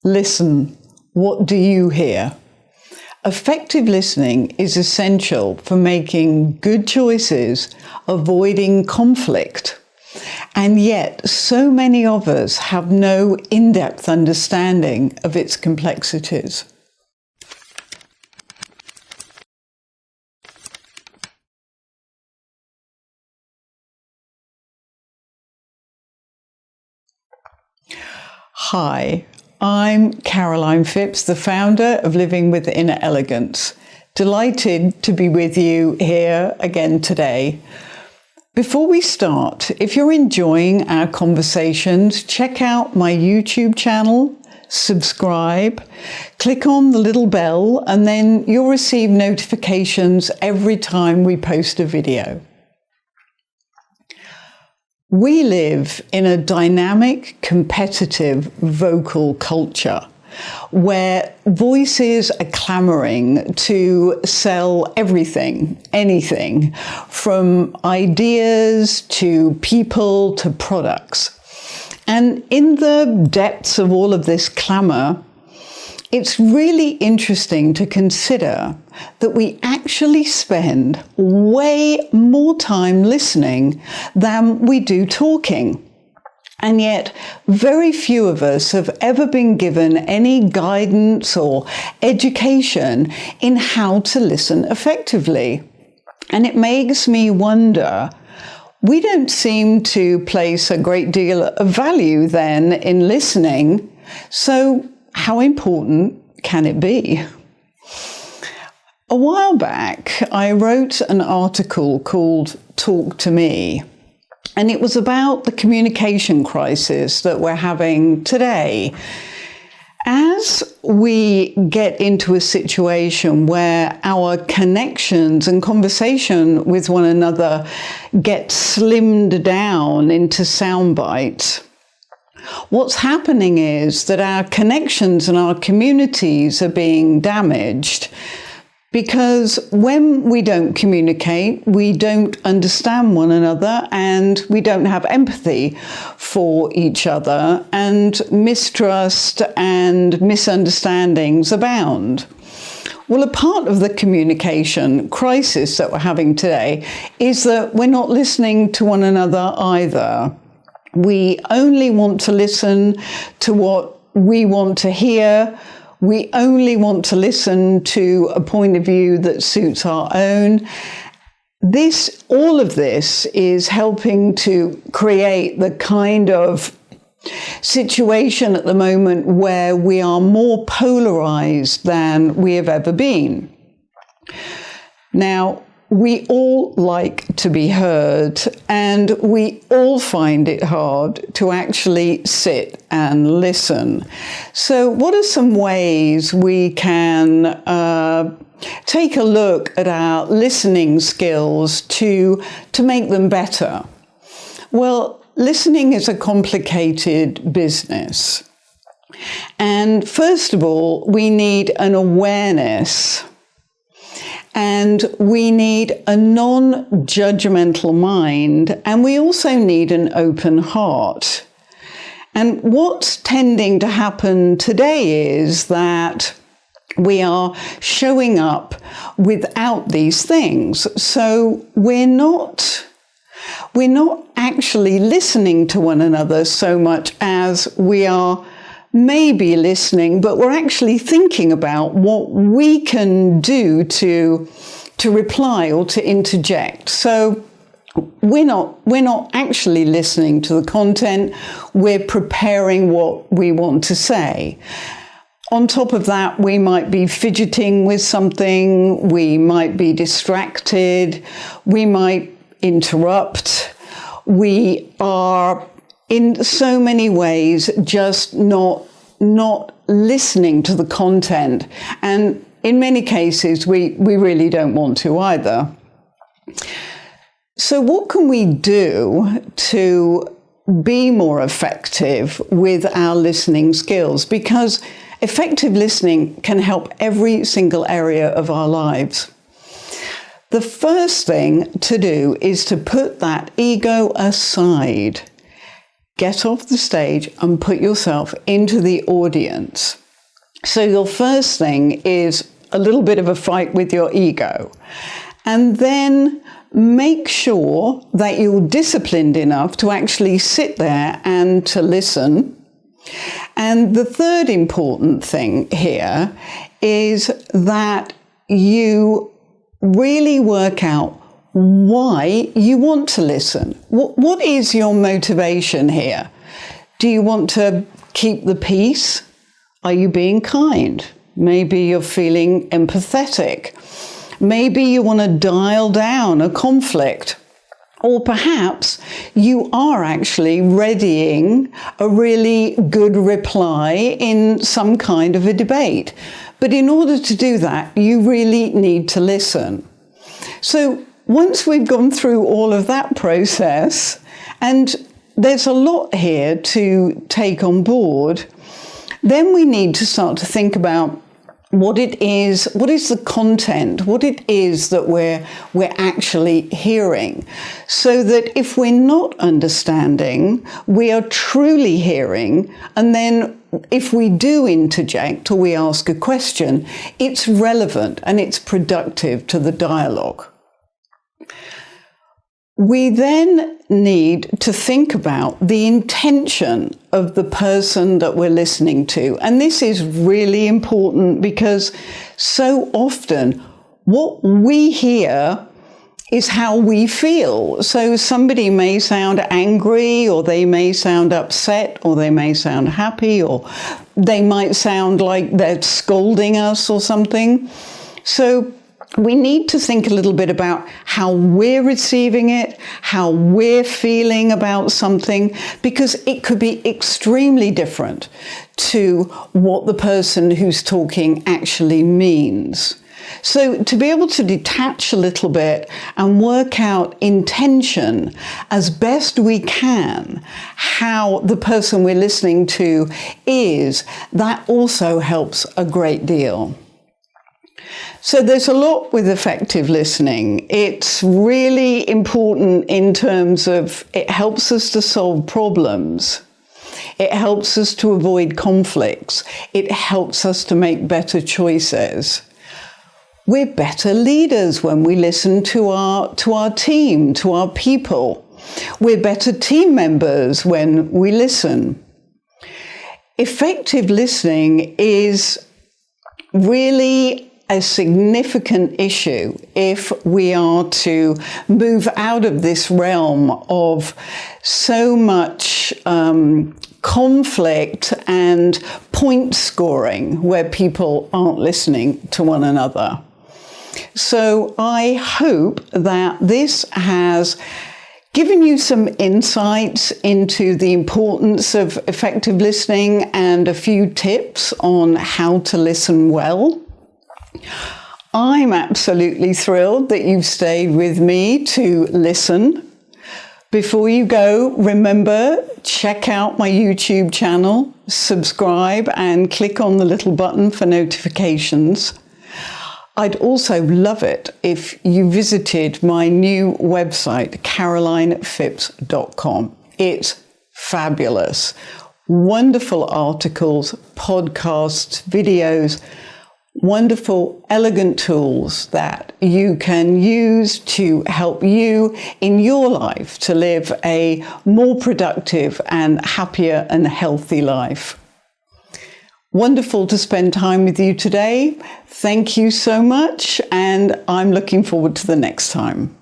Listen, what do you hear? Effective listening is essential for making good choices, avoiding conflict. And yet, so many of us have no in-depth understanding of its complexities. Hi, I'm Caroline Phipps, the founder of Living with Elegance. Delighted to be with you here again today. Before we start, if you're enjoying our conversations, check out my YouTube channel, subscribe, click on the little bell, and then you'll receive notifications every time we post a video. We live in a dynamic, competitive, vocal culture where voices are clamoring to sell everything, anything, from ideas to people to products. And in the depths of all of this clamor, it's really interesting to consider that we actually spend way more time listening than we do talking. And yet, very few of us have ever been given any guidance or education in how to listen effectively. And it makes me wonder, we don't seem to place a great deal of value then in listening. So how important can it be? A while back, I wrote an article called Talk to Me, and it was about the communication crisis that we're having today. As we get into a situation where our connections and conversation with one another get slimmed down into sound bites, what's happening is that our connections and our communities are being damaged because when we don't communicate, we don't understand one another and we don't have empathy for each other, and mistrust and misunderstandings abound. Well, a part of the communication crisis that we're having today is that we're not listening to one another either. We only want to listen to what we want to hear. We only want to to a point of view that suits our own. All of this is helping to create the kind of situation at the moment where we are more polarized than we have ever been. Now, we all like to be heard, and we all find it hard to actually sit and listen. So what are some ways we can take a look at our listening skills to make them better? Well, listening is a complicated business. And first of all, we need an awareness. And we need a non-judgmental mind, and we also need an open heart. And what's tending to happen today is that we are showing up without these things. So we're not actually listening to one another so much as we are maybe listening, but we're actually thinking about what we can do to reply or to interject. So we're not actually listening to the content, we're preparing what we want to say. On top of that, we might be fidgeting with something, we might be distracted, we might interrupt, we are in so many ways just not listening to the content. And in many cases, we really don't want to either. So what can we do to be more effective with our listening skills? Because effective listening can help every single area of our lives. The first thing to do is to put that ego aside. Get off the stage and put yourself into the audience. So your first thing is a little bit of a fight with your ego. And then make sure that you're disciplined enough to actually sit there and to listen. And the third important thing here is that you really work out why you want to listen. What is your motivation here? Do you want to keep the peace? Are you being kind? Maybe you're feeling empathetic. Maybe you want to dial down a conflict. Or perhaps you are actually readying a really good reply in some kind of a debate. But in order to do that, you really need to listen. So once we've gone through all of that process, and there's a lot here to take on board, then we need to start to think about what it is, what is the content, what it is that we're actually hearing, so that if we're not understanding, we are truly hearing, and then if we do interject or we ask a question, it's relevant and it's productive to the dialogue. We then need to think about the intention of the person that we're listening to. And this is really important because so often what we hear is how we feel. So somebody may sound angry, or they may sound upset, or they may sound happy, or they might sound like they're scolding us or something. So we need to think a little bit about how we're receiving it, how we're feeling about something, because it could be extremely different to what the person who's talking actually means. So to be able to detach a little bit and work out intention as best we can, how the person we're listening to is, that also helps a great deal. So there's a lot with effective listening. It's really important in terms of it helps us to solve problems. It helps us to avoid conflicts. It helps us to make better choices. We're better leaders when we listen to our team, to our people. We're better team members when we listen. Effective listening is really a significant issue if we are to move out of this realm of so much conflict and point scoring where people aren't listening to one another. So I hope that this has given you some insights into the importance of effective listening and a few tips on how to listen well. I'm absolutely thrilled that you've stayed with me to listen. Before you go, remember, check out my YouTube channel, subscribe, and click on the little button for notifications. I'd also love it if you visited my new website, carolinefipps.com. It's fabulous. Wonderful articles, podcasts, videos, wonderful, elegant tools that you can use to help you in your life to live a more productive and happier and healthy life. Wonderful to spend time with you today. Thank you so much, and I'm looking forward to the next time.